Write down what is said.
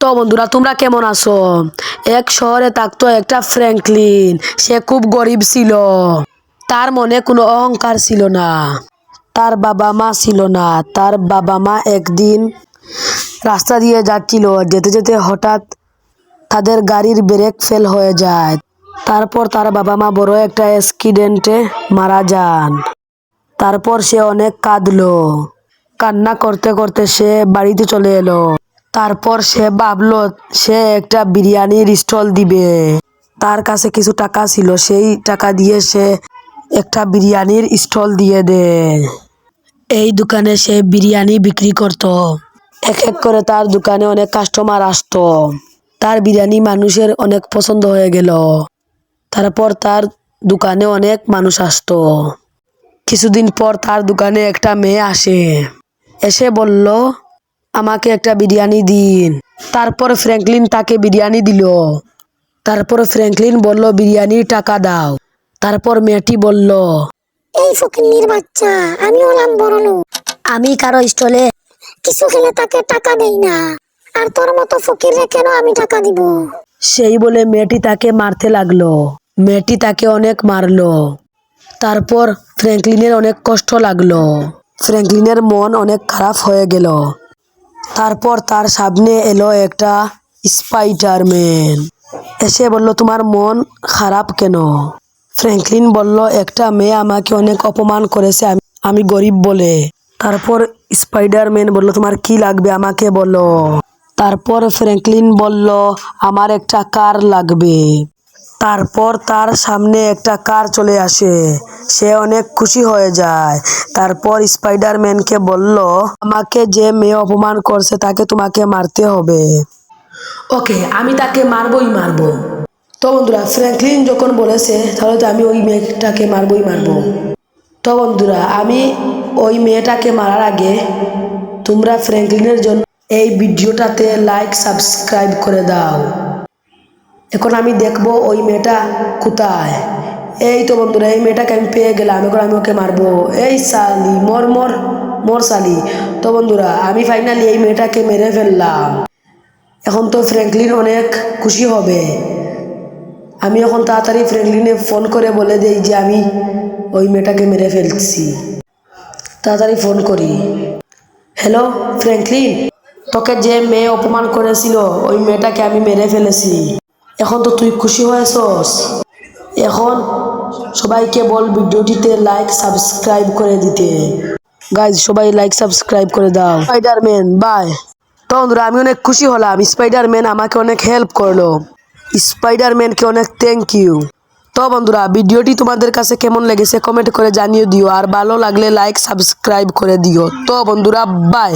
তো বন্ধুরা তোমরা কেমন আছো? এক শহরে থাকতো একটা ফ্র্যাঙ্কলিন। সে খুব গরিব ছিল। তার মনে কোনো অহংকার ছিল না। তার বাবা মা ছিল না। তার বাবা মা একদিন রাস্তা দিয়ে যাচ্ছিল, যেতে যেতে হঠাৎ তাদের গাড়ির ব্রেক ফেল হয়ে যায়। তারপর তার বাবা মা বড় একটা অ্যাক্সিডেন্টে মারা যান। তারপর সে অনেক কাঁদলো। কান্না করতে করতে সে বাড়িতে চলে এলো। তারপর সে ভাবলো সে একটা বিরিয়ানির স্টল দিবে। তার কাছে কিছু টাকা ছিল, সেই টাকা দিয়ে সে একটা বিরিয়ানির স্টল দিয়ে দেয়। এই দোকানে সে বিরিয়ানি বিক্রি করত। এক এক করে তার দোকানে অনেক কাস্টমার আসতো। তার বিরিয়ানি মানুষের অনেক পছন্দ হয়ে গেল। তারপর তার দোকানে অনেক মানুষ আসতো। কিছুদিন পর তার দোকানে একটা মেয়ে আসে। এসে বলল, আমাকে একটা বিরিয়ানি দিন। তারপর ফ্র্যাঙ্কলিন তাকে বিরিয়ানি দিল। তারপর ফ্র্যাঙ্কলিন বলল, বিরিয়ানির টাকা দাও। তারপর মেয়েটি বলল, এই ফকিন্নির বাচ্চা, আমি হলাম বড়লোক। আমি কারো স্টলে কিছু খেলে তাকে টাকা দেই না, আর তোর মতো ফকিররে কেন আমি টাকা দিব? সেই বলে মেয়েটি তাকে মারতে লাগলো। মেয়েটি তাকে অনেক মারলো। তারপর ফ্র্যাঙ্কলিনের অনেক কষ্ট লাগলো। ফ্র্যাঙ্কলিনের মন অনেক খারাপ হয়ে গেল। তারপর তার সামনে এলো একটা স্পাইডারম্যান। এসে বলল, তোমার মন খারাপ কেন? ফ্র্যাঙ্কলিন বলল, একটা মেয়ে আমাকে অনেক অপমান করেছে, আমি গরিব বলে। তারপর স্পাইডারম্যান বলল, তোমার কি লাগবে আমাকে বলো। তারপর ফ্র্যাঙ্কলিন বলল, আমার একটা কার লাগবে। তারপর তার সামনে একটা কার চলে আসে। সে অনেক খুশি হয়ে যায়। তারপর স্পাইডারম্যানকে বলল, আমাকে যে মেয়ে অপমান করছে তাকে তোমাকে মারতে হবে। ওকে, আমি তাকে মারবই মারবো। তো বন্ধুরা, ফ্র্যাঙ্কলিন যখন বলেছে তাহলে তো আমি ওই মেয়েটাকে মারবই মারবো। তো বন্ধুরা, আমি ওই মেয়েটাকে মারার আগে তোমরা ফ্র্যাঙ্কলিনের জন্য এই ভিডিওটাতে লাইক সাবস্ক্রাইব করে দাও। এখন আমি দেখবো ওই মেয়েটা কোথায়। এই তো বন্ধুরা, এই মেয়েটাকে আমি পেয়ে গেলাম। এখন আমি ওকে মারবো। এই সালি, মর মর মর সালি। তো বন্ধুরা, আমি ফাইনালি এই মেয়েটাকে মেরে ফেললাম। এখন তো ফ্র্যাঙ্কলিন অনেক খুশি হবে। আমি এখন তাড়াতাড়ি ফ্র্যাঙ্কলিনে ফোন করে বলে দেই যে আমি ওই মেয়েটাকে মেরে ফেলছি। তাড়াতাড়ি ফোন করি। হ্যালো ফ্র্যাঙ্কলিন, তোকে যে মেয়ে অপমান করেছিল ওই মেয়েটাকে আমি মেরে ফেলেছি। এখন তো তুই খুশি হয়েছস। এখন সবাইকে বল ভিডিওটিতে লাইক সাবস্ক্রাইব করে দিতে। গাইজ, সবাই লাইক সাবস্ক্রাইব করে দাও। Spiderman bye. তো বন্ধুরা, আমি অনেক খুশি হলাম। স্পাইডারম্যান আমাকে অনেক হেল্প করলো। স্পাইডারম্যানকে অনেক থ্যাংক ইউ। তো বন্ধুরা, ভিডিওটি তোমাদের কাছে কেমন লেগেছে কমেন্ট করে জানিয়ে দিও। আর ভালো লাগলে লাইক সাবস্ক্রাইব করে দিও। তো বন্ধুরা, বাই।